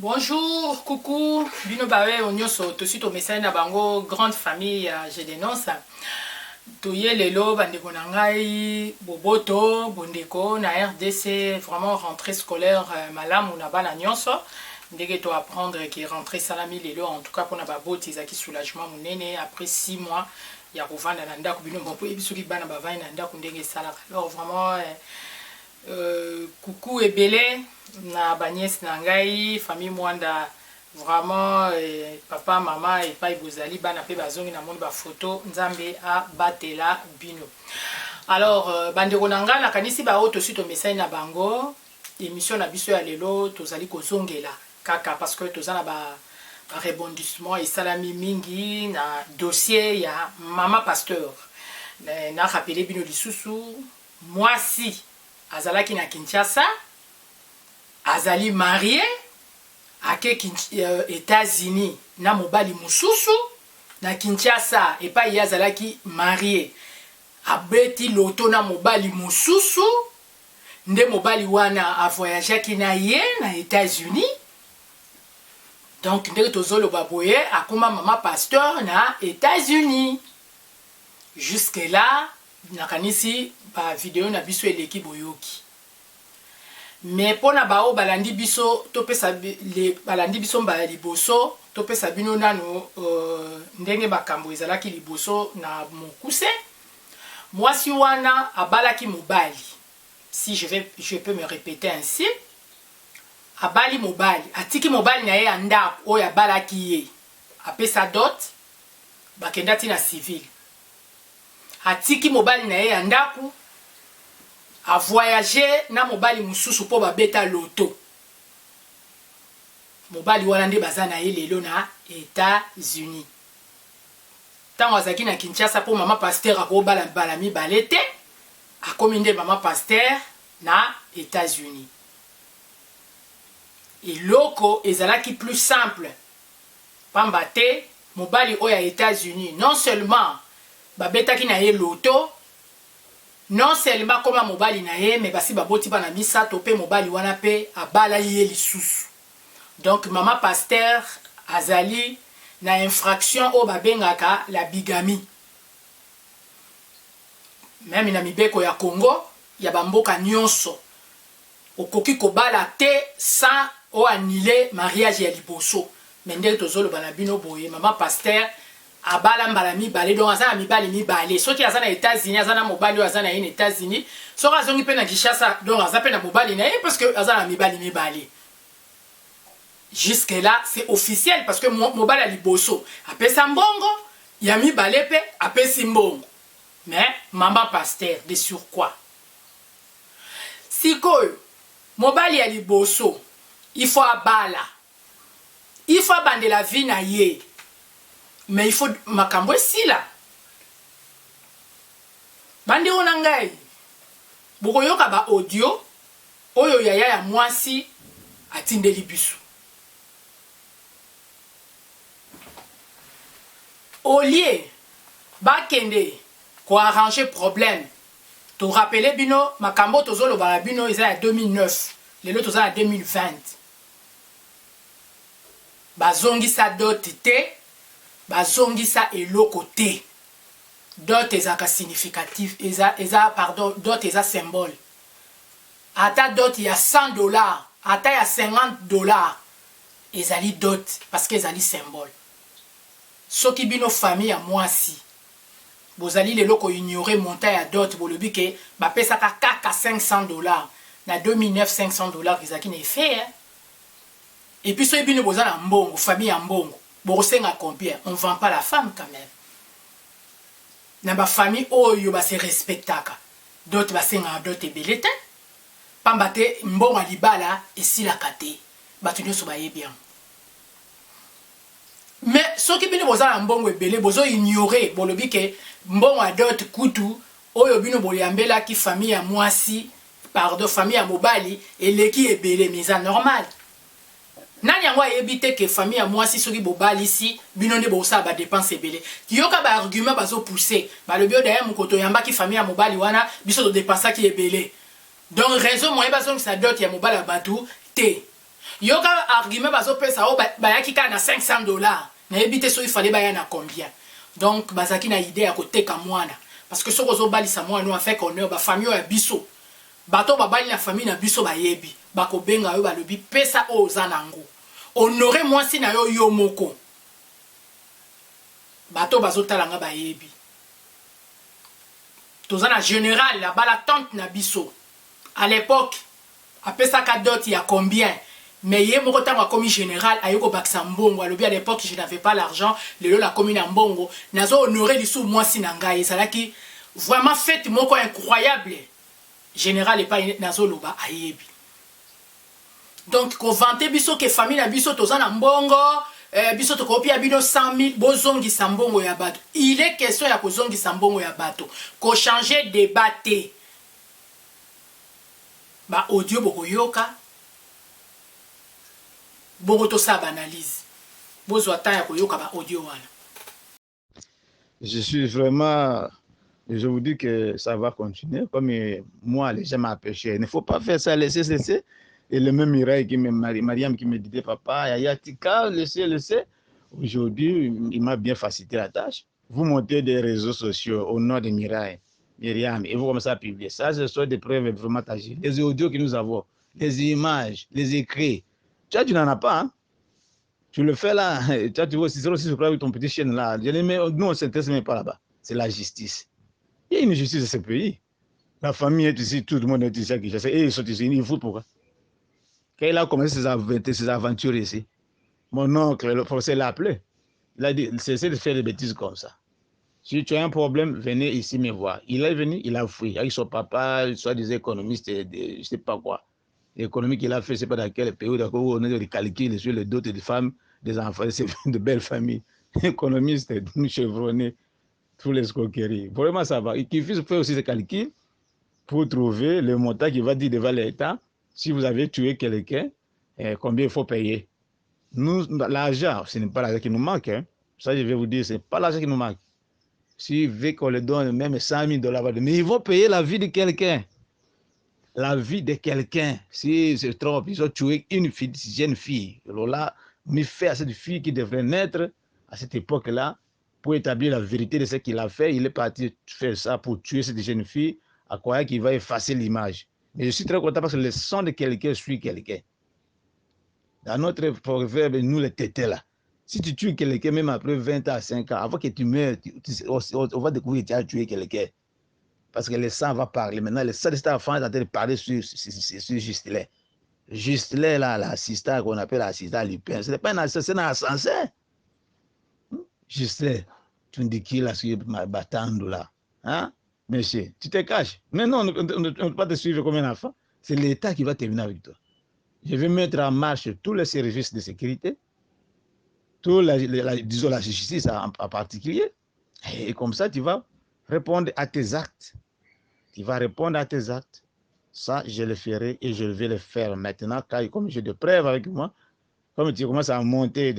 Bonjour, coucou, bino bawe onyoso, tosi to message na bango grande famille je dénonce. Toye lelo bandeko na ngai boboto bondeko na RDC vraiment rentrée scolaire malamu na bana nyonso. Ndenge to apprendre qui rentrée salami lelo en tout cas pour na baboti zaki soulagement munene après 6 mois ya kovanda na ndako bino mpo ebisoki bana bavai na ndako ndenge sala. Alors vraiment coucou ebele na banyes na ngai famille mwanda vraiment papa mama et pas bozali bana pe bazongi na moni ba photo nzambe a batela bino. Alors bandeko na nga na kanisi ba auto suite au message na bango émission na biso ya lelo tozali kozongela kaka parce que tozana ba rebondissement et salami mingi na dossier ya mama pasteur na rappelé bino lisusu mwasi azalaki na Kinshasa azali marié ake États-Unis na mobali mususu na Kinshasa et pas ya azalaki marié abeti loto na mobali mususu nde mobali wana a voyagé ki na ye na États-Unis. Donc ndenge tozolo baboye akoma mama pasteur na États-Unis. Jusque là nakanisi ba vidéo na biso eleki boyoki. Mais pona bao balandi biso topesa le balandi biso mbala liboso topesa bino nano ndenge bakambo ezalaki liboso na mokuse. Mwasi wana abalaki mobali. Si je peux me répéter ainsi. Abali mobali, atiki mobali na ye andako oyo abalaki ye. Apesa dot bakendati na civil. Atiki mobali na ye andako a voyager na mobali mususu po babeta loto. Mobali wana nde baza na ye lelo na États-Unis. Tango azaki na Kinshasa po mama pasteur akobala balami balete akomi nde mama pasteur na États-Unis. Et loko ezalaki plus simple. Pambate mobali oya États-Unis non seulement babetaki na ye loto, non seulement comme mobali na ye, mais basi baboti bana misato pe mobali wana pe abala ye lisusu. Donc mama pasteur azali na infraction o babengaka la bigamie. Même na mibeko ya Congo, ya bamboka nyonso. Okoki kobala te sans o annuler mariage ya liboso. Mais ndenge tozolo bana bino boye mama pasteur abala mbala mibale donc azana mibale mibale soki azana États-Unis azana mobali azana na États-Unis soki azongi pe na Kinshasa donc azana pe na mobali na parce que azana mibale mibale. Jusque là c'est officiel parce que mobali ali boso apesa mbongo ya mibale pe apesi mbongo. Mais mama pasteur de surcroît sikoyo mobali ali boso il faut abala, il faut abandonner la vie na ye. Mais il faut makambo si là. Bandi onangai. Boko yoka ba audio oyo yaya ya mwasi atindeli biso. Au lieu ba kende ko arranger problème. To rappeler bino makambo tozolo ba bino eza ya 2009, lelo toza ya 2020. Bazongi sa dot te bazongisa eloko te. Dot ezaka significatif pardon dot eza symbole. Ata dot ya $100 ata ya $50 ezali dot parce que ezali symbole. Soki bino famille ya mwasi bozali leloko ignorer montant ya dot bolobi ke bapesaka kaka $500 na 2009 $500 ezaki na effet et puis soki bino bozala mbongo famille ya mbongo bosenga combien? On vend pas la femme quand même. Na ba famille oyo ba se respectaka. D'autres ba senga d'autres belete. Pambate mbonga libala esila kate. Batu nyoso ba ye bien. Mais soki bino bozala mbongo ebele bozo ignorer bolobi ke mbongo a d'autres kutu oyo bino boyambela ki famille ya mwasi pardon famille ya mobali eleki ebele mais normal. Nani yango ayebite ke famille ya mwasi soki bobali si bino nde bosala ba dépense ebele. Yoka ba argument bazo pousser. Ba le bio d'ailleurs mukoto yamba ki famille ya mobali wana biso de dépense ki ebele. Donc raison moyen bazo sa dot ya mobali batu te. yoka argument bazopesa o bayaki kaka na 500 $. nayebi te so ifale baya na combien. Donc bazaki na idée ya koteka mwana parce que soko ozobalisa mwana no afek honneur bafamille ya biso bato babali na famille na biso bayebi bakobenga yo balobi pesa o oza nango honore mwasi na yo yo moko bato bazotalanga bayebi toza na général la bala tante na biso à l'époque apesaka dot ya combien mais yé moko tango akomi général ayoko bakisa mbongo alobi à l'époque je n'avais pas l'argent lelo la commune na mbongo nazo honorer lisu mwasi na ngai ezalaki vraiment fête moko incroyable général epa nazo loba ayebi donc ko vanter biso ke famille na biso toza na mbongo biso tokopia bino 100 000 bozongisa mbongo ya bato il est question ya kozongisa mbongo ya bato ko changer débat te ba audio bokoyoka bongo to sa analyse bozwa ta ya koyoka ba audio wana. Je suis vraiment, je vous dis que ça va continuer comme moi les gens m'empêchaient. Il ne faut pas faire ça, laisser. Et le même Mireille qui me Mariam qui me disait papa, Yaya Tika, laissez. Aujourd'hui, il m'a bien facilité la tâche. Vous montez des réseaux sociaux au nom de Mireille, Myriam, et vous commencez à publier ça. Ce sont des preuves vraiment tangibles. Les audios que nous avons, les images, les écrits. Tu n'en as pas, hein? Tu le fais là, tu vois, si c'est aussi avec ton petit chien là. Nous, on ne s'intéresse même pas là-bas. C'est la justice. Il y a une justice de ce pays. La famille est ici, tout le monde est ici. Et ils sont ici, ils foutent pourquoi? Quand il a commencé ses aventures ici, mon oncle, le professeur l'a appelé. Il a dit, cessez de faire des bêtises comme ça. Si tu as un problème, venez ici me voir. Il est venu, il a fui. Avec son papa, soit des économistes, je ne sais pas quoi. L'économie qu'il a fait, je ne sais pas dans quel pays, où on a des calculs sur les dots des femmes, des enfants, c'est de belles familles. Économistes, chevronnés, tous les escroqueries. Vraiment, ça va. Il faut faire aussi ces calculs pour trouver le montant qui va dire devant l'État. Si vous avez tué quelqu'un, combien il faut payer. Nous, l'argent, ce n'est pas l'argent qui nous manque. Hein. Ça, je vais vous dire, ce n'est pas l'argent qui nous manque. S'ils veulent qu'on leur donne même 100 000 $, mais ils vont payer la vie de quelqu'un. La vie de quelqu'un. Si c'est trop, ils ont tué une jeune fille. Alors là, on fait à cette fille qui devrait naître à cette époque-là pour établir la vérité de ce qu'il a fait. Il est parti faire ça pour tuer cette jeune fille, à croire qu'il va effacer l'image. Mais je suis très content parce que le sang de quelqu'un suit quelqu'un. Dans notre proverbe, nous les tétés là, si tu tues quelqu'un, même après 20 ans, 5 ans, avant que tu meurs, on va découvrir que tu as tué quelqu'un. Parce que le sang va parler. Maintenant, le sang de cet enfant est en train de parler sur Gistelet. Gistelet, là, l'assistant qu'on appelle l'assistant Lupin, ce n'est pas un assistant, c'est un assassin. Gistelet, tu me dis qui là, sur ma battando là. Hein? Monsieur, tu te caches. Mais non, on ne peut pas te suivre comme un enfant. C'est l'État qui va terminer avec toi. Je vais mettre en marche tous les services de sécurité, disons la justice en particulier. Et comme ça, tu vas répondre à tes actes. Tu vas répondre à tes actes. Ça, je le ferai et je vais le faire maintenant, car comme j'ai des preuves avec moi, comme tu commences à monter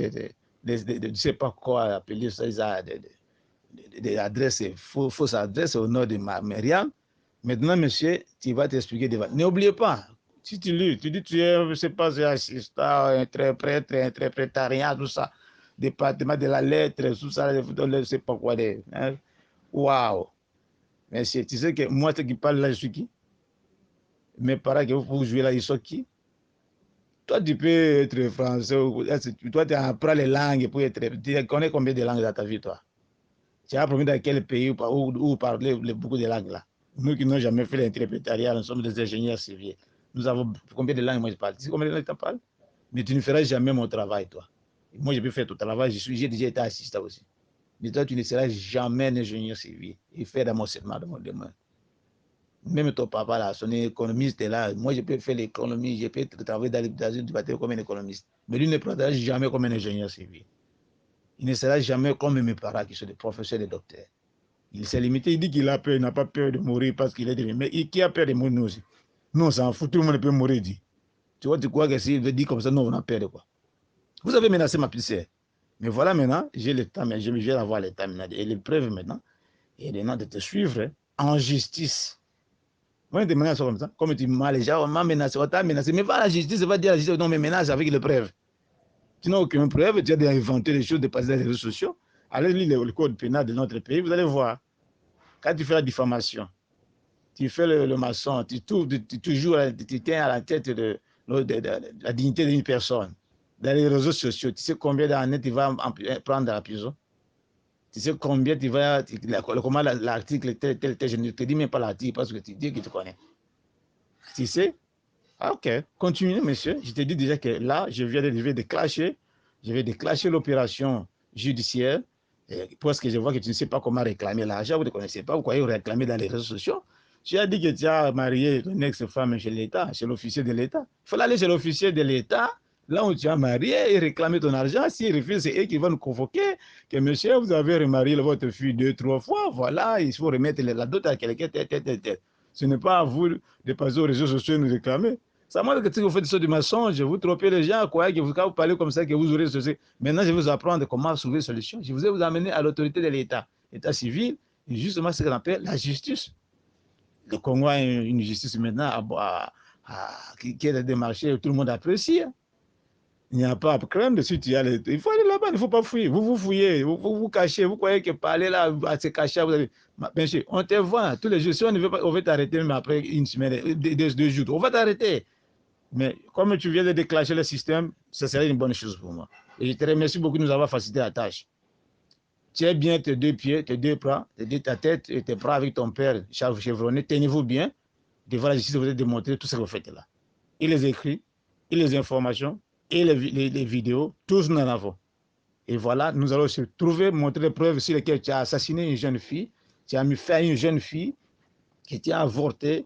je ne sais pas quoi appeler ça, des adresses, fausses adresses au nom de Myriam. Maintenant, monsieur, tu vas t'expliquer devant. N'oubliez pas, si tu lis, tu dis tu es, je ne sais pas, assistant, interprétariat, tout ça, département de la lettre, tout ça, je ne sais pas quoi. Waouh! Monsieur, tu sais que moi, ce qui parle là, je suis qui? Mes parents qui vous jouer là, ils sont qui? Toi, tu peux être français, toi, tu apprends les langues pour être. Tu connais combien de langues dans ta vie, toi? Tu as appris dans quel pays où parler beaucoup de langues là? Nous qui n'avons jamais fait l'interprétariat, nous sommes des ingénieurs civils. Nous avons combien de langues moi je parle? Tu sais combien de langues tu parles? Mais tu ne feras jamais mon travail, toi. Moi, je peux faire ton travail, j'ai déjà été assistant aussi. Mais toi, tu ne seras jamais un ingénieur civil. Il fait dans mon serment, dans mon domaine. Même ton papa, là, son économiste est là. Moi, je peux faire l'économie, je peux travailler dans une bâtiment comme un économiste. Mais lui ne prendra jamais comme un ingénieur civil. Il ne sera jamais comme mes parents qui sont des professeurs, des docteurs. Il s'est limité, il dit qu'il a peur, il n'a pas peur de mourir parce qu'il est devenu. Mais qui a peur de mourir, nous aussi? Nous, on s'en fout, tout le monde peut mourir, dit. Tu vois, tu crois que s'il veut dire comme ça, non, on a peur de quoi? Vous avez menacé ma petite sœur. Mais voilà maintenant, j'ai le temps, mais je vais avoir le temps maintenant. Et les preuves maintenant, et maintenant de te suivre en justice. On te menace comme ça. Comme tu m'as déjà, on m'a menacé, on t'a menacé. Mais va à la justice, va dire à la justice, non, mais menace avec les preuves. Tu n'as aucune preuve, tu as inventé des choses, de passer dans les réseaux sociaux. Allez lire le code pénal de notre pays, vous allez voir. Quand tu fais la diffamation, tu fais le maçon, tu tiens à la tête de la dignité d'une personne. Dans les réseaux sociaux, tu sais combien d'années tu vas prendre à la prison? Tu sais combien tu vas, comment l'article tel, je ne te dis même pas l'article parce que tu dis que tu connais. Tu sais? Ah, ok, continuez, monsieur. Je te dis déjà que là, je vais déclencher l'opération judiciaire parce que je vois que tu ne sais pas comment réclamer l'argent, vous ne connaissez pas, vous croyez réclamer dans les réseaux sociaux. Tu as dit que tu as marié ton ex-femme chez l'État, chez l'officier de l'État. Il faut aller chez l'officier de l'État, là où tu as marié, et réclamer ton argent. S'il refuse, c'est eux qui vont nous convoquer, que monsieur, vous avez remarié votre fille 2-3 fois, voilà, il faut remettre la dot à quelqu'un, Ce n'est pas à vous de passer aux réseaux sociaux et nous réclamer. Ça montre que si vous faites ça du mensonge, vous trompez les gens, quoi, que vous, quand vous parlez comme ça, que vous aurez ceci. Maintenant, je vais vous apprendre comment trouver une solution. Je vous ai vous amener à l'autorité de l'État, l'État civil, et justement ce qu'on appelle la justice. Le Congo a une justice maintenant qui est démarchée, tout le monde apprécie. Il n'y a pas de crainte si tu y aller. Il faut aller là-bas, il ne faut pas fuir. Vous vous fouillez, vous cachez, vous croyez que parler là, à se cacher, vous allez. Bien sûr, on te voit tous les jours. Si on ne veut pas, on va t'arrêter même après une semaine, 2 jours. On va t'arrêter. Mais comme tu viens de déclencher le système, ça serait une bonne chose pour moi. Et je te remercie beaucoup de nous avoir facilité la tâche. Tiens bien tes 2 pieds, tes 2 bras, ta tête et tes bras avec ton père chevronné. Tenez-vous bien. Devant la justice, vous allez démontrer tout ce que vous faites là. Et les écrits, et les informations, et les vidéos, tous nous en avons. Et voilà, nous allons se trouver, montrer les preuves sur lesquelles tu as assassiné une jeune fille, tu as mis fin à une jeune fille qui t'a avorté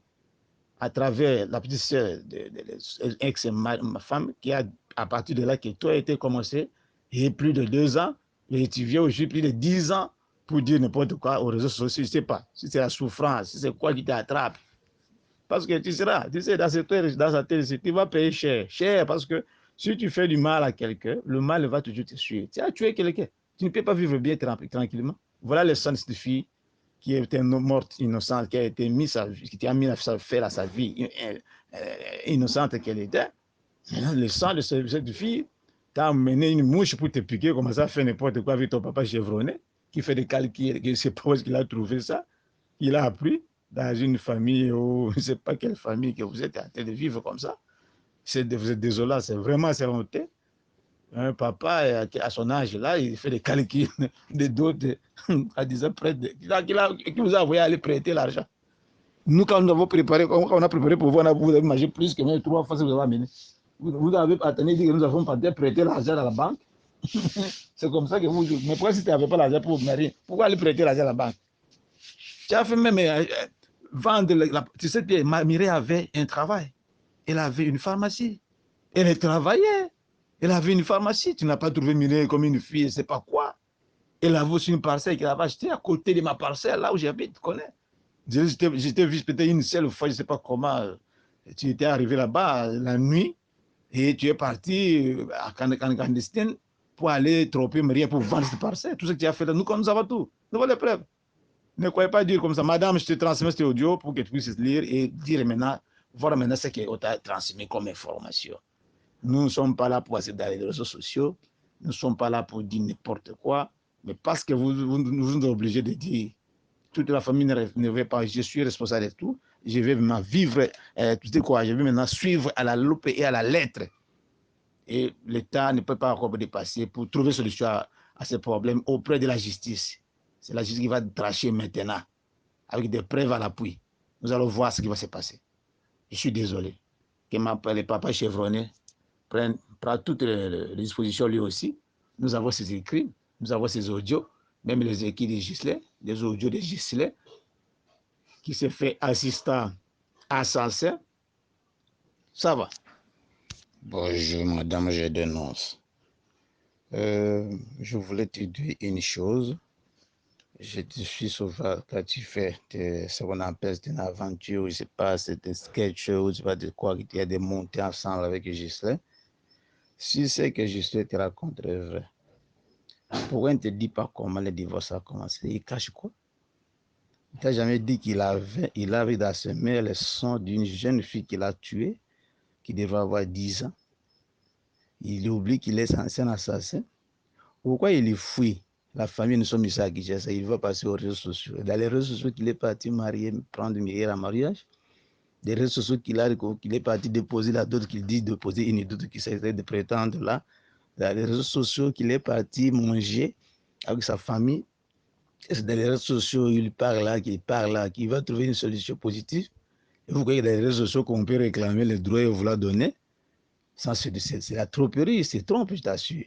à travers la petite sœur de ex-femme qui a, à partir de là, que toi a été commencé, et plus de 2 ans, et tu viens aujourd'hui plus de 10 ans pour dire n'importe quoi aux réseaux sociaux, je ne sais pas, si c'est la souffrance, si c'est quoi qui t'attrape. Parce que tu sais, dans cette terre, tu vas payer cher, cher, parce que si tu fais du mal à quelqu'un, le mal va toujours te suivre. Tu as tué quelqu'un, tu ne peux pas vivre bien tranquillement. Voilà le sens de cette fille qui était morte innocente, qui a été mise qui a mis à faire à sa vie innocente qu'elle était. Le sang de cette fille t'a amené une mouche pour te piquer, commencer à faire n'importe quoi avec ton papa chevronné, qui fait des calculs, je ne sais pas où il a trouvé ça, il a appris dans une famille ou je ne sais pas quelle famille que vous êtes en train de vivre comme ça. Vous êtes désolant, c'est vraiment c'est honteux. Un papa, à son âge là, il fait des calculs de d'autres, à disant qui vous a envoyé aller prêter l'argent. Nous, quand nous avons préparé, quand on a préparé pour vous, vous avez mangé plus que même 3 fois ce que vous avez amené. Vous avez attendu que nous avons prêté l'argent à la banque. C'est comme ça que vous. Mais pourquoi si tu n'avais pas l'argent pour marier, pourquoi aller prêter l'argent à la banque? Tu as fait même vendre. Tu sais, Mireille avait un travail. Elle avait une pharmacie. Elle travaillait. Elle avait une pharmacie. Tu n'as pas trouvé Mireille comme une fille, je ne sais pas quoi. Elle avait aussi une parcelle qu'elle avait achetée à côté de ma parcelle, là où j'habite, tu connais. J'étais vu peut-être une seule fois, je ne sais pas comment. Tu étais arrivé là-bas la nuit et tu es parti en clandestine pour aller tromper Marie pour vendre cette parcelle. Tout ce que tu as fait là, nous avons tout. Nous avons les preuves. Ne croyez pas dire comme ça, madame, je te transmets cet audio pour que tu puisses lire et dire maintenant, voir maintenant ce qu'on t'a transmis comme information. Nous ne sommes pas là pour passer dans les réseaux sociaux, nous ne sommes pas là pour dire n'importe quoi, mais parce que vous êtes obligés de dire, toute la famille ne veut pas, je suis responsable de tout, je vais maintenant vivre, tu sais quoi, je vais maintenant suivre à la loupe et à la lettre. Et l'État ne peut pas encore dépasser pour trouver solution à ces problèmes auprès de la justice. C'est la justice qui va trancher maintenant, avec des preuves à l'appui. Nous allons voir ce qui va se passer. Je suis désolé que le papa chevronné prenne toutes les dispositions lui aussi. Nous avons ses écrits, nous avons ses audios, même les écrits de Gisley, les audios de Gisley, qui se fait assistant assassin. Ça va. Bonjour, madame, je dénonce. Je voulais te dire une chose. Je te suis souvent quand tu fais ce qu'on appelle une aventure, je ne sais pas, c'est des sketchs, ou je ne sais pas de quoi, il y a des montées ensemble avec Gisley. Si c'est que Gisley te raconte est vrai, pourquoi il ne te dit pas comment le divorce a commencé? Il cache quoi? Il n'a jamais dit il avait dans ses mains le sang d'une jeune fille qu'il a tuée, qui devrait avoir 10 ans. Il oublie qu'il est un assassin. Pourquoi il fuit? La famille, nous sommes ici à Kinshasa, il va passer aux réseaux sociaux. Dans les réseaux sociaux, qu'il est parti marier, prendre Myriel en mariage. Des réseaux sociaux qu'il est parti déposer là, d'autres qu'il dit déposer une et d'autres qui s'essaient de prétendre là. Dans les réseaux sociaux qu'il est parti manger avec sa famille. C'est dans les réseaux sociaux, il parle là, qu'il va trouver une solution positive. Et vous voyez, dans les réseaux sociaux qu'on peut réclamer les droits et vouloir donner, c'est la tromperie, c'est trompe, je t'assure.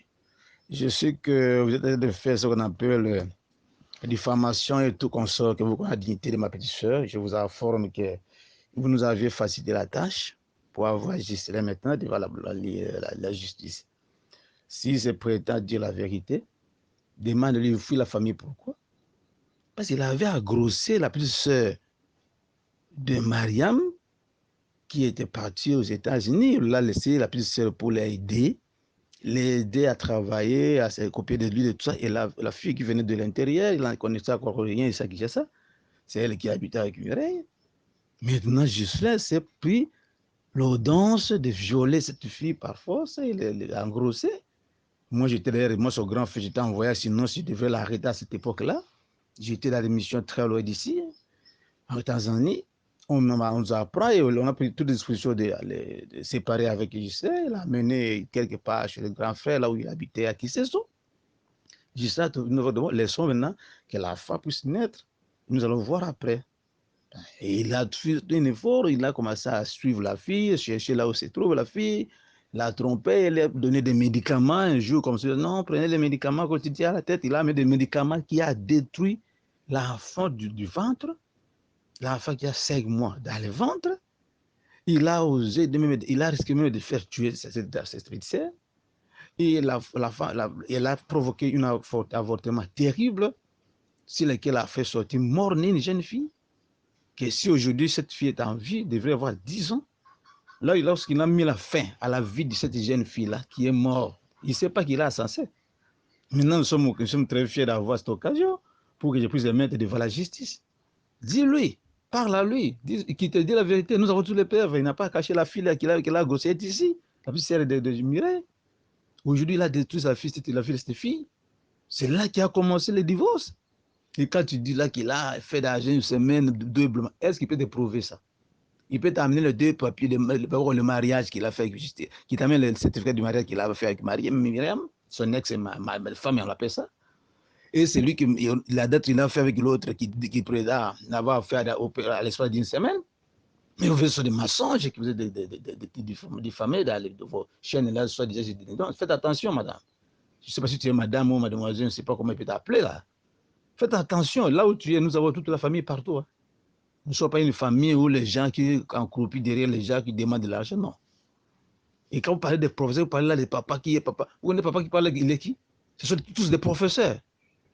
Je sais que vous êtes en train de faire ce qu'on appelle diffamation et tout consort, que vous connaissez la dignité de ma petite soeur. Je vous informe que vous nous aviez facilité la tâche pour avoir juste là maintenant devant la justice. Si c'est prétend dire la vérité, demande-lui de fuir la famille. Pourquoi? Parce qu'il avait engrossé la petite soeur de Mariam qui était partie aux États-Unis. Il l'a laissé la petite soeur pour l'aider à travailler, à se copier de lui, de tout ça. Et la fille qui venait de l'intérieur, il n'en connaissait encore rien, et ça qui ça. C'est elle qui habitait avec Mireille. Maintenant, Gislain s'est pris l'audace de violer cette fille par force, il l'a engrossé. Moi, j'étais derrière, moi, son grand frère, j'étais en voyage, sinon, je devais l'arrêter à cette époque-là. J'étais dans des missions très loin d'ici, en Tanzanie. On nous apprend et on a pris toutes les dispositions de séparer avec Gislain. Il l'a amené quelque part chez le grand frère, là où il habitait à Kiseso. Gislain, nous laissons maintenant que la femme puisse naître. Nous allons voir après. Et il a fait un effort, il a commencé à suivre la fille, chercher là où se trouve la fille, la tromper, il a donné des médicaments un jour comme ça. Non, prenez les médicaments quotidiens à la tête. Il a mis des médicaments qui a détruit l'enfant du ventre, l'enfant qui a 5 mois dans le ventre. Il a osé, il a risqué même de faire tuer cette petite sœur. Et il a provoqué un avortement terrible sur lequel a fait sortir morne une jeune fille. Que si aujourd'hui cette fille est en vie, devrait avoir 10 ans. Là, lorsqu'il a mis la fin à la vie de cette jeune fille-là, qui est morte, il ne sait pas qu'il est insensé. Maintenant, nous sommes très fiers d'avoir cette occasion pour que je puisse le mettre devant la justice. Dis-lui, parle à lui, qu'il te dit la vérité. Nous avons tous les preuves. Il n'a pas caché la fille qu'il a grossée ici, la petite sœur de Mireille. Aujourd'hui, il a détruit la fille de cette fille. C'est là qu'il a commencé le divorce. Et quand tu dis là qu'il a fait d'argent une semaine, doublement, est-ce qu'il peut te prouver ça? Il peut t'amener les 2 papiers, le mariage qu'il a fait, qui t'amène le certificat du mariage qu'il a fait avec Myriam, son ex, ma femme, on l'appelle ça. Et c'est lui qui, la date qu'il a fait avec l'autre, qui prétend n'avoir fait à l'espace d'une semaine. Mais vous faites sur des mensonges, que vous êtes diffamés dans vos chaînes là, soit déjà. Donc, faites attention, madame. Je ne sais pas si tu es madame ou mademoiselle, je ne sais pas comment il peut t'appeler là. Faites attention, là où tu es, nous avons toute la famille partout. Hein. Nous ne sommes pas une famille où les gens qui encroupissent derrière les gens qui demandent de l'argent, non. Et quand vous parlez des professeurs, vous parlez là des papas qui est papa. Vous connaissez papa qui parle, il est qui? Ce sont tous des professeurs.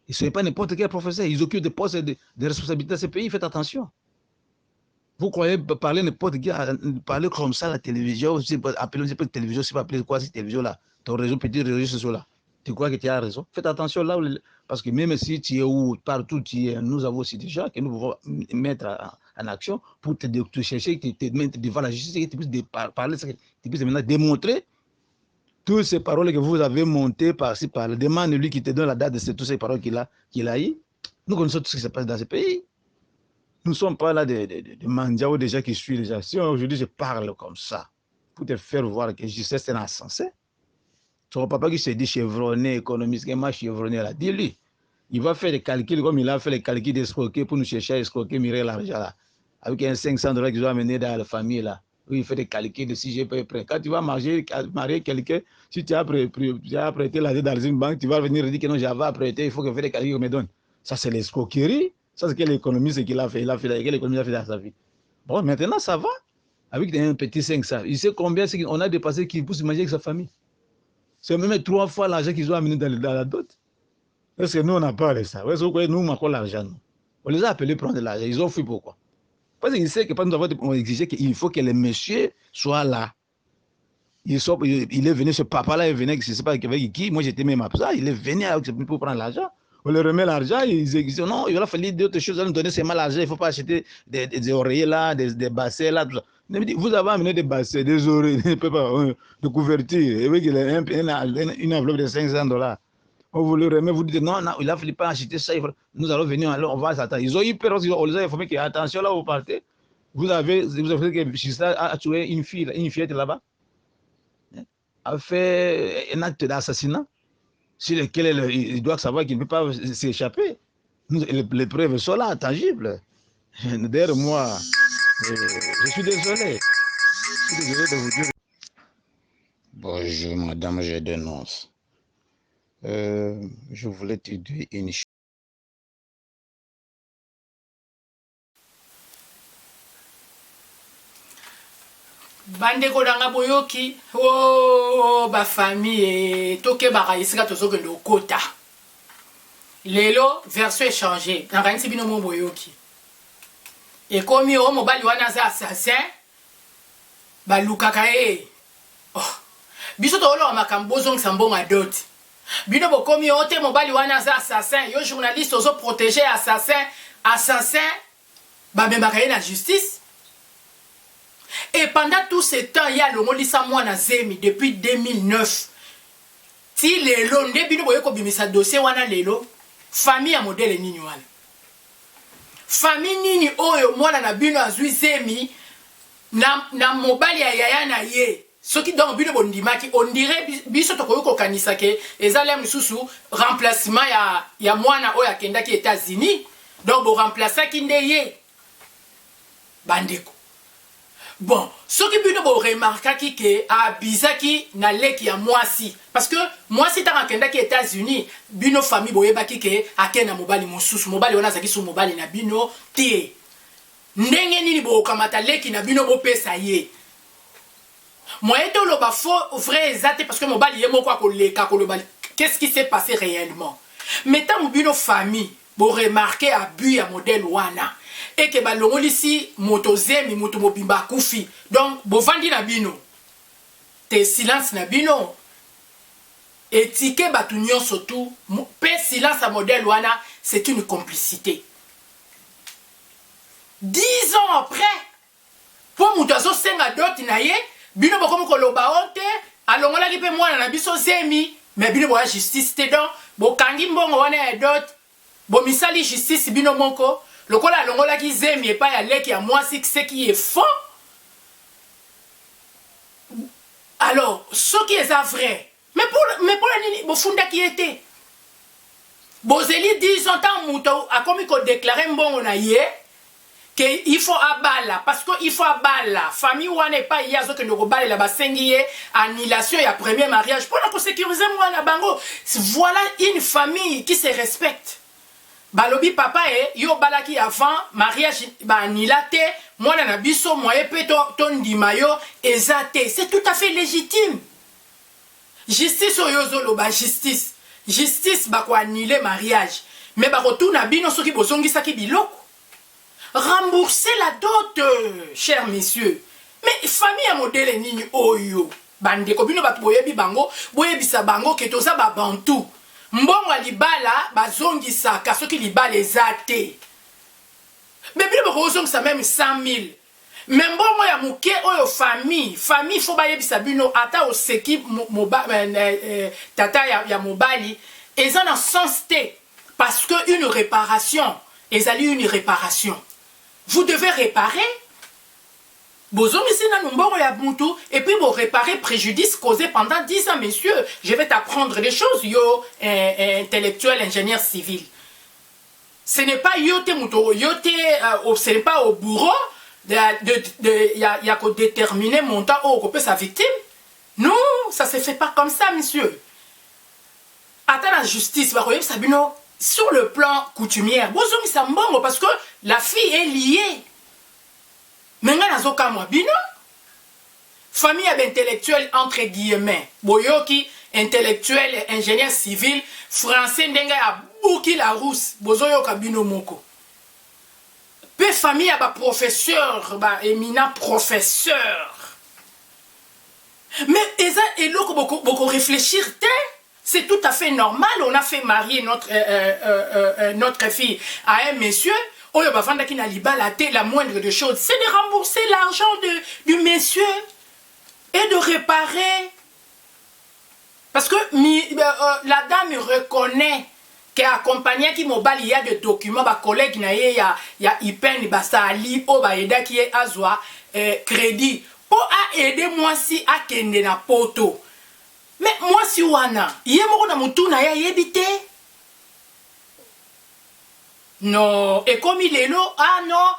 Ils ne sont pas n'importe quel professeur. Ils occupent des postes de responsabilité dans ce pays. Faites attention. Vous croyez parler n'importe qui, parler comme ça à la télévision, appeler pas télévision, c'est pas appeler quoi cette télévision-là, ton réseau, petit réseau social-là. Tu crois que tu as raison? Faites attention là, parce que même si tu es où, partout tu es, nous avons aussi des gens que nous pouvons mettre en action pour te chercher, te mettre devant la justice, et que tu puisses parler, que tu puisses maintenant démontrer toutes ces paroles que vous avez montées par-ci, par-là. Demande-lui qui te donne la date de toutes ces paroles qu'il a eues. Nous connaissons tout ce qui se passe dans ce pays. Nous ne sommes pas là de mendiants ou des gens qui suivent les gens. Si aujourd'hui je parle comme ça, pour te faire voir que je sais c'est insensé, son papa qui se dit chevronné, économiste, qui m'a chevronné là, dis-lui. Il va faire des calculs comme il a fait les calculs d'escroquer pour nous chercher à escroquer Mireille l'argent là. Avec un $500 qu'ils ont amené dans la famille là. Où il fait des calculs de si j'ai pas prêt. Quand tu vas marier quelqu'un, si tu as prêté l'argent dans une banque, tu vas venir dire que non, j'avais prêté, il faut que je fasse des calculs qu'on me donne. Ça, c'est l'escroquerie. Ça, c'est quel économiste qu'il a fait. Quel économiste a fait dans sa vie. Bon, maintenant, ça va. Avec un petit 500. Il sait combien on a dépassé qu'il peut se manger avec sa famille. C'est même 3 fois l'argent qu'ils ont amené dans la dot. Est-ce que nous, on n'a pas de ça? Est-ce que nous, on a quoi l'argent? On les a appelés prendre de l'argent. Ils ont fui pourquoi? Parce qu'ils savent que nous avons exigé qu'il faut que les messieurs soient là. Il est venu, ce papa-là est venu, je ne sais pas avec qui. Moi, j'étais même à ça. Il est venu pour prendre l'argent. On leur remet l'argent, ils disent non, il va falloir d'autres choses, on nous donner seulement l'argent, il ne faut pas acheter des oreillers là, des bassets là, tout ça. Vous avez amené des bassets, des oreillers, de couverture, et oui, une enveloppe de $500. On vous le remet, vous dites non, non, il ne fallait pas acheter ça, nous allons venir, alors on va s'attendre. Ils ont eu peur, on les a informés que attention là, vous partez, vous avez que Gista a tué une fillette là-bas, a fait un acte d'assassinat sur lequel il doit savoir qu'il ne peut pas s'échapper. Les preuves sont là, tangibles. D'ailleurs, moi, je suis désolé. Je suis désolé de vous dire. Bonjour, madame, je dénonce. Je voulais te dire une chose. bandeko nanga boyoki o bafamille tokebaka esika tozokende okota lelo version échangé nakanisi bino mo boyoki ekomi o mobali wana aza assassin balukaka ye biso tooloka makambo bozongisa mbongo ya doti bino bokomi o te mobali wana aza assassin yo journaliste ozoprotege assassin bamemaka ye na justice. Et pendant tout ce temps, il y a le Molissa Mwana Zemi depuis 2009. Si les lots, bino boyeko bimisa dossier wana lelo, famille a modèle nini wana. Famille nini oyo mwana na bino azui Zemi na mobali ya yaya na ye. Ce qui donc bino bondimaki, on dirait biso tokoyoko kanisa ke ezalem mususu remplacement ya mwana oyo akendaki États-Unis. Donc bo remplaçaki nde ye. Bandeko. Bon, ce qui bino bo remarquaki que abizaki na leki ya mwasi parce que mwasi tanga kendaki États-Unis bino famille boyebaki ke akena mobali mosusu mobali wana zaki su mobali na bino tie ndenge nini bo kamata leki na bino bo pesa ye moyen to lo ba faux vrai exact parce que mobali ye moko akoleka koloba qu'est-ce qui s'est passé réellement mais tant bino famille bo remarquer abus ya modèle wana et que balongoli si moto Zemi moto mobimba kufi donc bovandi na bino te silence na bino étiquette batu nyonso tout pe silence à modèle wana c'est une complicité 10 ans après pour moto azo senga dot na ye bino bokomo koloba ote alongola ki pe mwana na biso Zemi mais bino bo justice te donc bokangi mbongo wana ya dot bo misali justice bino moko lokola longola ki Zemi et pas ya leki ya mwasi ce qui est faux. Alors, ce qui est vrai. Mais pour la nini, bo funda qui était. Bozeli 10 ans tant mouto a comme ko déclarer mbongo na ye que il faut abala parce que il faut abala famille wana pas yazo que ndoko bala la basengi ye annulation ya premier mariage pour la sécuriser moi na bango. Voilà une famille qui se respecte. Balobi papa yo balaki avant mariage ba anilate mwana na biso moye pe to ndima yo ezate c'est tout à fait légitime. Justice oyozo lo ba justice ba ko annuler mariage mais ba retourna bino soki bozongisa ki biloko rembourser la dot chers messieurs mais famille a modèle nini oyo bande ko bino ba boyebi bango boyebisa bango ke toza ba bantu mbongo libala bazongisaka soki libala ezate mais bino bokozongisa même 100 000 mais mbongo ya muke oyo famille faut bayebisa bino ata oseki tata ya mobali eza na sens te parce que une réparation ezali une réparation vous devez réparer bozongisi na mbongo ya mutu et puis vous réparer préjudice causé pendant 10 ans messieurs je vais t'apprendre des choses yo intellectuel ingénieur civil ce n'est pas yo te mutu yo te ce n'est pas au bourreau ya ko déterminer montant ou ko sa victime non ça se fait pas comme ça monsieur attends la justice va koyeba sabino sur le plan coutumière bozongisa mbongo parce que la fille est liée. Mais nazoka mwa bino famille intellectuelle entre guillemets boyoki intellectuel ingénieur civil français ndenga ya buki la rousse bozoyoka bino moko pe famille ya ba professeur ba éminent professeur mais eza eloko boko réfléchir te C'est tout à fait normal. On a fait marier notre fille à un monsieur. La moindre des choses, c'est de rembourser l'argent du monsieur et de réparer. Parce que la dame reconnaît qu'accompagné qui mobile il y a des documents, ba collègue na il y a IPN basali po ba eda qui est azwa crédit pour aider moi si à kende na poto. Mais moi si wana, yemo na mutu na ya yebite. Non, et comme il est là, ah non,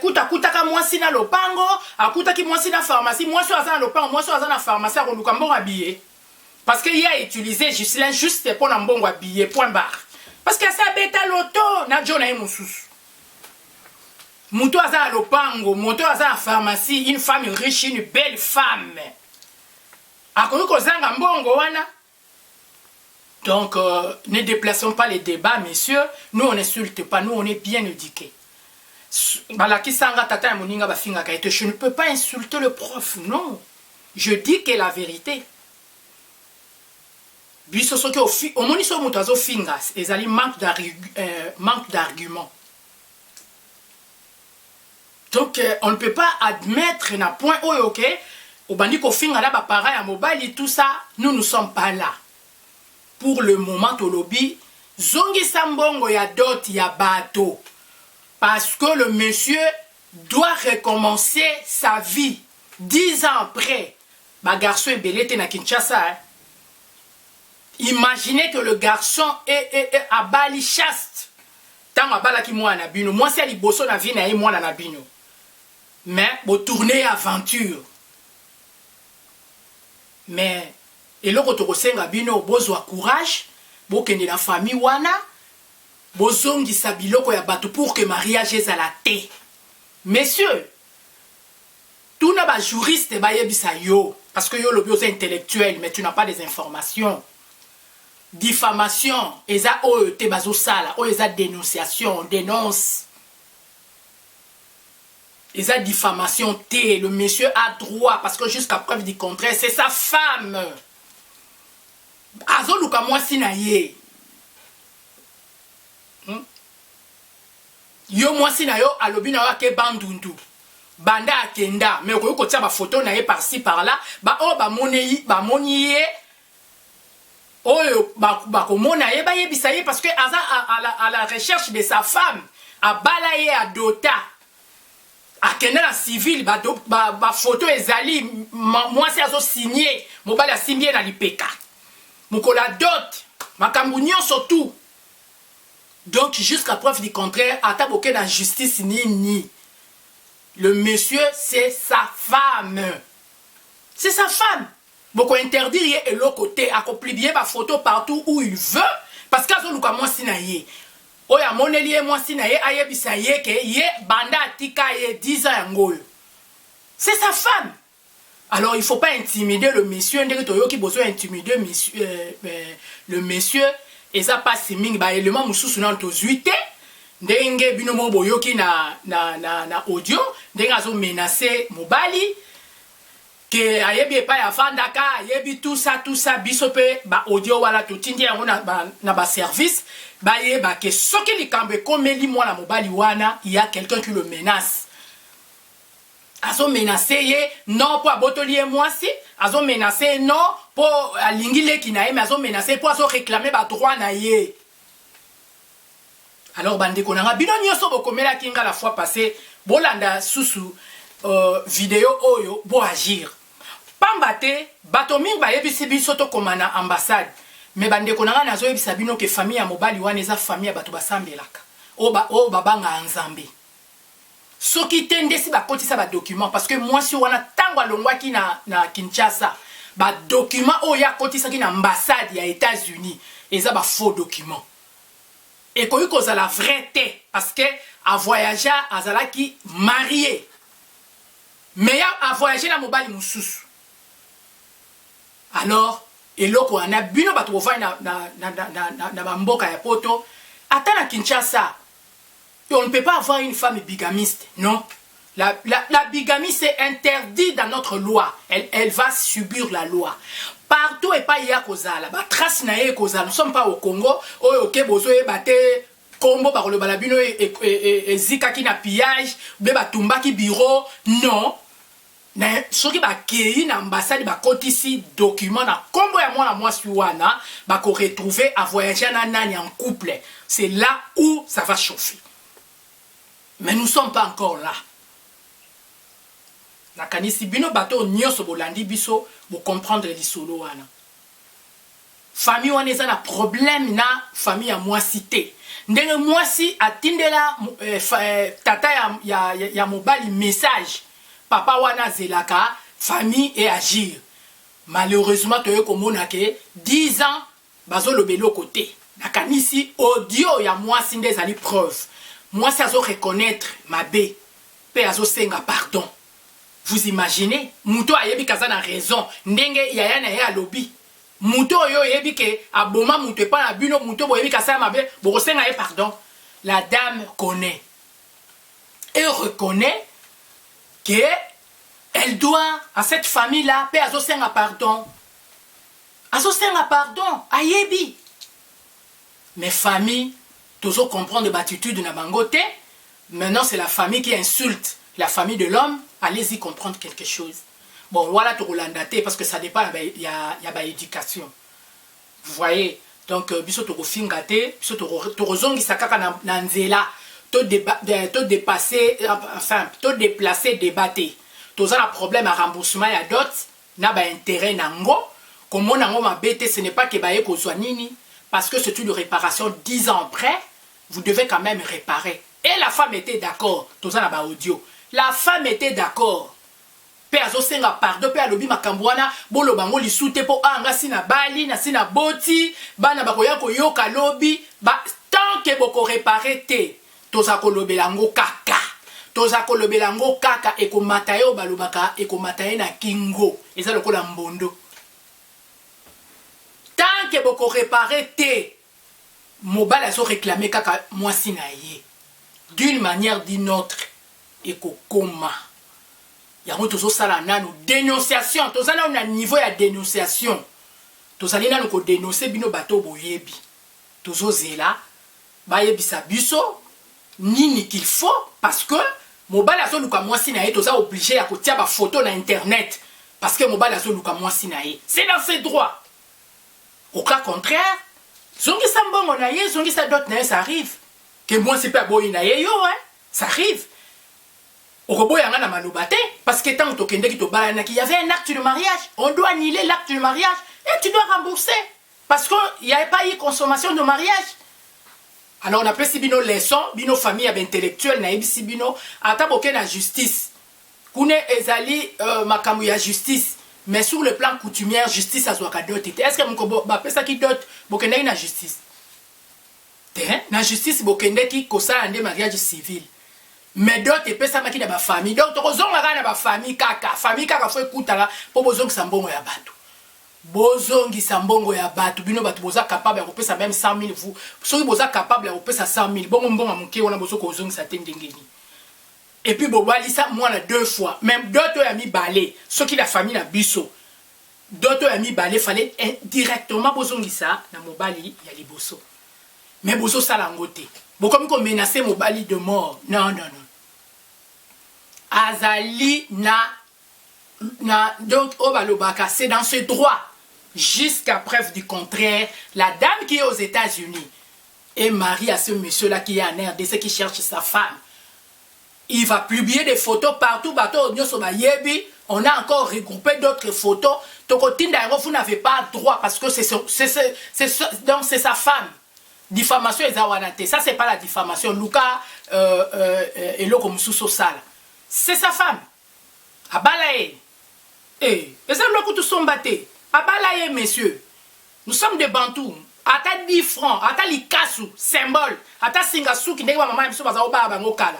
kuta ka moi si na lopango, akuta ki moi si na pharmacie, moi si na lopango, moi si na pharmacie ko lukambo habillé. Parce qu'il a utilisé Gislain juste pour un bon habillé, point barre. Parce que ça bête à l'auto, na John a moussous. Mouto a à lopango, mouto a à pharmacie, une femme riche, une belle femme. A connu qu'on zanga mbongo wana. Donc, ne déplaçons pas les débats, messieurs. Nous, on n'insulte pas, nous, on est bien éduqués. Je ne peux pas insulter le prof, non. Je dis que la vérité. Au moins, ils manque d'arguments. Donc, on ne peut pas admettre un point, ok, au bandit qu'on finga là, pareil à mobile, tout ça, nous ne sommes pas là. Pour le moment, au lobby, zongi sambongo ya dot ya bateau. Parce que le monsieur doit recommencer sa vie. 10 ans après, ma garçon est belé na Kinshasa. Hein. Imaginez que le garçon est à Bali chaste. Tant à Bala qui moi na bino. Moi c'est à Liboso na vie na moi na bino. Mais pour tourner aventure. Mais et le retour senga bino bozwa courage, bokende na famille wana, bozongi sabiloko ya bato pour que mariage ezala te. Messieurs, tout n'a pas juriste ba yebisa yo parce que yo le bio intellectuel mais tu n'as pas des informations. Diffamation, eza o te bazo sala, o eza dénonciation, dénonce. Eza diffamation te, le monsieur a droit parce que jusqu'à preuve du contraire, c'est sa femme. Azo luka mwasi na ye. Yo mwasi na yo alobi na wake bandundu. Banda akenda, mais ko tia ba photo na ye par-ci par-là, ba o ba moni ye. Oyo ba ko mona ye ba yebisa ye parce que aza à la recherche de sa femme, a balaye a dota. Akenda na civil ba photo ezali mwasi azo signé, mobali a signé na lipeka. Mukola dot, makambu nyonso tout. Donc jusqu'à preuve du contraire, ataboke na justice ni. Le monsieur c'est sa femme. C'est sa femme. Beaucoup interdire et l'autre côté, accomplir bien ma photo partout où il veut, parce qu'à ce moment moi sinaye. Oya moneli moi sinaye aye bisaye ke ye banda tika ye 10 ans ngol. C'est sa femme. Alors il faut pas intimider le monsieur, ndenge toyo ki besoin intimider le monsieur et ça passe ming ba élément mususu na tozuite. Ndenge bino mo boyoki na audio, ndenge azo menacer mobali. Que ayebi pa ya fandaka ayebi tout ça bisope ba audio wala to tindi yango na ba service ba yeba que soki likambe komeli mwana mobali wana il y a quelqu'un qui le menace. Azo menacer ye non pour abotolier moi si azo menacer non pour alingile ki na ye mais azo menacer pour azo réclamer ba droit na ye. Alors bande konanga bino nyoso bokomela kinga la fois passée bolanda susu vidéo oyo bo agir. Pambate, batoming ba yebisi biso to komana ambassade. Mais bande konanga nazo yebisa bino ke famille ya mobali wana eza famille ya bato basambelaka. O babanga nzambe. Soki tende si ba kotisa ba document parce que moi si wana tango alongwa ki na Kinshasa, ba document o ya kotisa ki na ambassade ya États-Unis, eza ba faux document. Et koyi ko za la vraie parce que a voyager azala ki marié. Mais a voyager na mobali mususu. Alors, eloko ana bino bato bofai na bamboka ya poto, ata na Kinshasa, on ne peut pas avoir une femme bigamiste, non. La bigamie, c'est interdit dans notre loi. Elle va subir la loi. Partout et pas ya kozala. Ba trace na ye kozala. Nous ne sommes pas au Congo. Ok, bozo e bate kombo par le balabino et zika ki na pillage. Be ba tumba ki bureau. Non. Soki ba kei na ambassade ba kotisi document na kombo ya mwana mwasi wana ba ko retrouver à voyager na nani en couple. C'est là où ça va chauffer. Mais nous ne sommes pas encore là. Nakanisi bino bato nyoso bolandi biso bo comprendre lisolo wana. Famille wana eza na problème na famille ya mwasi te. Ndenge mwasi atindela tata ya mobali message. Papa wana zelaka famille et agir. Malheureusement toye komona ke 10 ans bazo lobelo côté. Nakanisi audio ya mwasi ndezali preuve. Mwasi azo reconnaître mabe pe azo senga pardon. Vous imaginez, Mouto a yebi kazana raison, ndenge yaya na ya lobby. Mouto yo yebi ke aboma mouto pas na buno mouto bo yebi kasana mabe, bo kosenga ye pardon. La dame connaît et reconnaît que elle doit à cette famille là pe azo senga pardon. Azo senga pardon, ayebi. Mes familles, toujours comprendre l'attitude de bangote. Maintenant c'est la famille qui insulte la famille de l'homme. Allez-y comprendre quelque chose. Bon, voilà tout l'andaté parce que ça dépend, il y a l'éducation. Vous voyez, donc, biso to fingate, biso to zongi sakaka na nzela, to dépasser, enfin, to déplacer, débattre. Tous un problème à remboursement ya dot, na ba intérêt nango, comme on a ma bête, ce n'est pas que ba eko nini, parce que c'est une réparation 10 ans après, vous devez quand même réparer. Et la femme était d'accord, tous un ba audio. La femme était d'accord. Pe azo senga pardon, pe alobi makambwana, bolo bango li soute po anga sina bali, na sina boti, bana bakoya koyoka lobi, ba tant que boko réparer te, toza kolobelango kaka. Toza kolobelango kaka eko matayo balobaka eko mataye na kingo. Eza lokola mbondo. Tant que boko réparer te, mobile azo réclamer kaka mwasi na ye. D'une manière d'une autre. Eko koma yango tozo sala nanu dénonciation tozana na niveau ya dénonciation tozali nanu ko dénoncer bino bato boyebi tozo zela bayebisa biso nini qu'il faut parce que mobile azo luka mwasi na ye toza obligé ya kotia ba photo na internet parce que mobile azo luka mwasi na ye c'est dans ses droits. Au cas contraire zongi sambongo na ye zongi sa dot na ye ça arrive que moi c'est pas boy na ye yo hein ça arrive. Parce que tant qu'il y avait un acte de mariage, on doit annuler l'acte de mariage et tu dois rembourser. Parce qu'il n'y avait pas eu consommation de mariage. Alors on appelle si bino leçon, bino famille intellectuelle, naïbi si bino, ataboke na justice. Kune ezali makamu ya justice. Mais sur le plan coutumier, justice a zouaka dot. Est-ce que mko bapé ça qui dot, bokende na justice? Na justice bokende ki kosa ande mariage civil. Mais d'autres et ça maki na ba famille donc tozonga na ba famille kaka faut écouter là pour bozongi sambongo ya bato bozongi sambongo ya bato bino bato boza capable ya kopesa même 100 000 vous soki boza capable ya kopesa 100 000 bongo mbonga muke wana bozoko ozongi sa tendengeni et puis bobali ça moi na 2 fois même d'autres ya mi balé soki la famille na biso d'autres ya mi balé fallait directement bozongi ça na mobali ya liboso mais bozo sala ngote bokomi ko menacer mobali de mort non Azali donc Obalobaka, c'est dans ce droit. Jusqu'à preuve du contraire, la dame qui est aux États-Unis est mariée à ce monsieur-là qui est en RDC qui cherche sa femme. Il va publier des photos partout, on a encore regroupé d'autres photos. Vous n'avez pas droit parce que c'est sa femme. Diffamation et ça c'est pas la diffamation. Luka et l'autre Sala. C'est sa femme. Abalaye. Eh, les hommes qui sont battés. Abalaye, messieurs. Nous sommes des Bantous. Ata 10 francs, ata likasu, symbole. Ata singasu qui n'est pas maman, biso baza oba bangokala.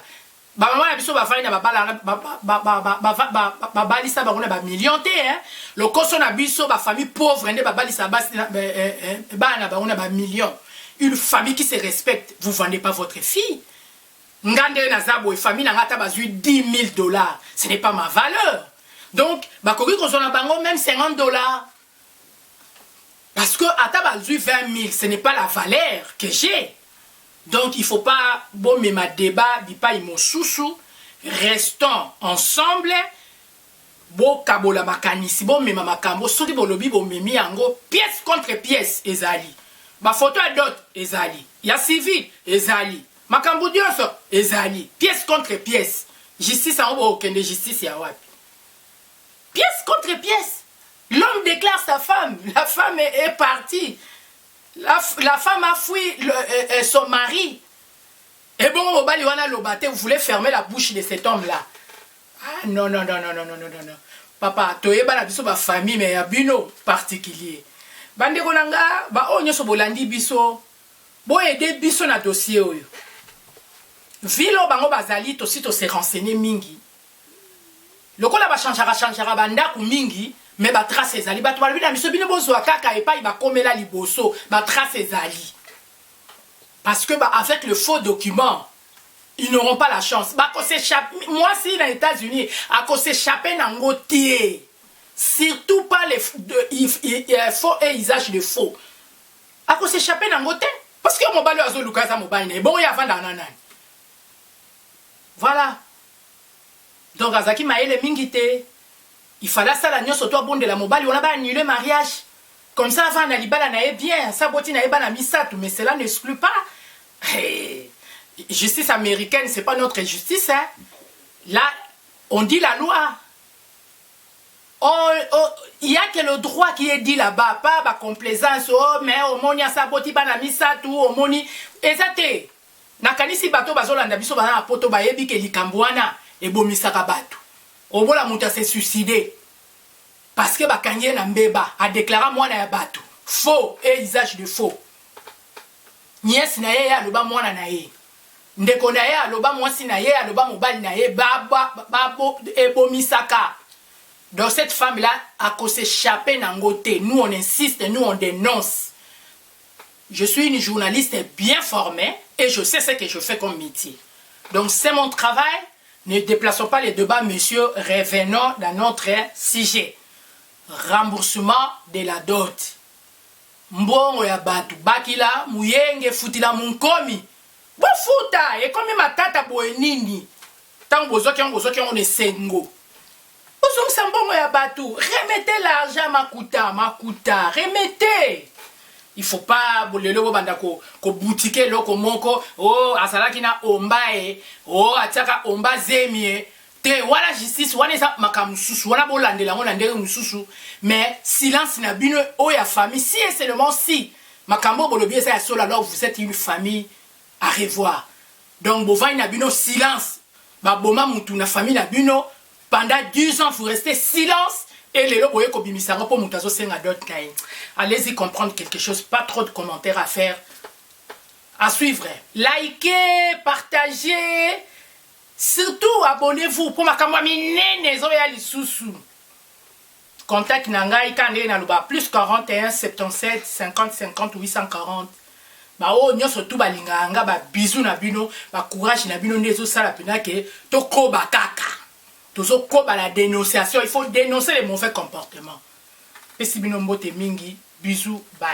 Ba maman biso ba faina ba bala ba balisa ba ngona ba million te hein. Le koso na biso ba famille pauvre ndé ba balisa ba na ba ngona ba million. Une famille qui se respecte, vous vendez pas votre fille. Ngande Nazabo et famille n'angata bazui 10 000 dollars. Ce n'est pas ma valeur. Donc, bakoki kozona bango même 50 dollars. Parce que ata bazui 20 000, ce n'est pas la valeur que j'ai. Donc, il ne faut pas bon mais ma débat bipa imo sousou. Restons ensemble. Bo kabola makanisi bo mema makambo soki bolobi bo memi yango pièce contre pièce ezali. Ba photo à dot ezali. Ya civil ezali. Makambo dioso ezali. Pièce contre pièce. Justice en haut de justice ya wapi. Pièce contre pièce. L'homme déclare sa femme. La femme est partie. La femme a fui son mari. Et bon, Obali wana lobate, vous voulez fermer la bouche de cet homme-là. Ah non. Papa, toyeba na biso ba famille mais ya bino particulier. Bande konanga ba onyo so bolandi biso. Bo aider biso na dossier oyo. Vilo bango bazali to si to se renseigner mingi. Lokola ba changera banda ku mingi mais ba trace ezali ba to ba bina biso bino bozo kaka epai ba komela liboso ba trace ezali. Parce que bah, avec le faux document, ils n'auront pas la chance. Bah, moi, si dans les États-Unis, à cause s'échapper dans le gotier, surtout pas les faux et usage de faux. À cause s'échapper dans le gotier, parce que mon balai a zolu kaza mobile, bon, il y a dans voilà. Donc, Azaki Maël Mingite, il fallait ça la nuit sur toi bon de la mobile, on a pas annulé le mariage. Comme ça, avant, Nalibala n'a bien, ça boti n'a pas misatu, mais cela n'exclut pas. Hey, justice américaine, c'est pas notre justice. Hein. Là, on dit la loi. Il y a que le droit qui est dit là-bas, pas la complaisance. Oh, mais au moni a sa boti pas la misatu, au moni. Exacté. Nakanisi bato bazolanda biso bana poto bayebi ke likambwana et bomisaka bato. Au bout la muta s'est suicidé. Parce que Bakanye Nambeba a déclaré moi na bateau. Faux et usage de faux. Niès na ye aloba mwana na ye. Ndeko na ye aloba mwasi na ye aloba mobali na ye babo ebomisaka. Donc cette femme là a qu'on s'échapper nangote. Nous on insiste, nous on dénonce. Je suis une journaliste bien formée et je sais ce que je fais comme métier. Donc c'est mon travail. Ne déplaçons pas les débats, monsieur. Revenons dans notre sujet. Remboursement de la dot. Mbongo ya batu bakila muyenge futila munkomi. Bo futa e komi matata boenini. Tango bozoki on est sengo. Bozong sambongo ya batu, remettez l'argent makuta, remettez. Il faut pas bolelo banda ko boutique loko moko, oh asalaki na ombae, oh ataka omba zemie. Voilà justice, wana makamususu, wana bolandela ngona ndenge mususu, mais silence na bino o ya famille, si et seulement si makambo bolobi ça ya solo alors vous êtes une famille à revoir. Donc bovai na bino silence, ba boma mutu na famille na bino pendant 10 ans vous restez silence et les loboye ko bimisanga po mutazo senga dot kai. Allez-y comprendre quelque chose, pas trop de commentaires à faire. À suivre, likez, partagez. Surtout, abonnez-vous pour ma caméra zoya lisusu. Contact nangai kande na luba plus 41 77 50 50 840. Ba o nyoso tu balinga nga ba bisou na bino, ba courage na bino ndezo sala pena ke to koba kaka. Tozo koba la dénonciation, il faut dénoncer les mauvais comportements. Et si bino mbote mingi, bisous, bye.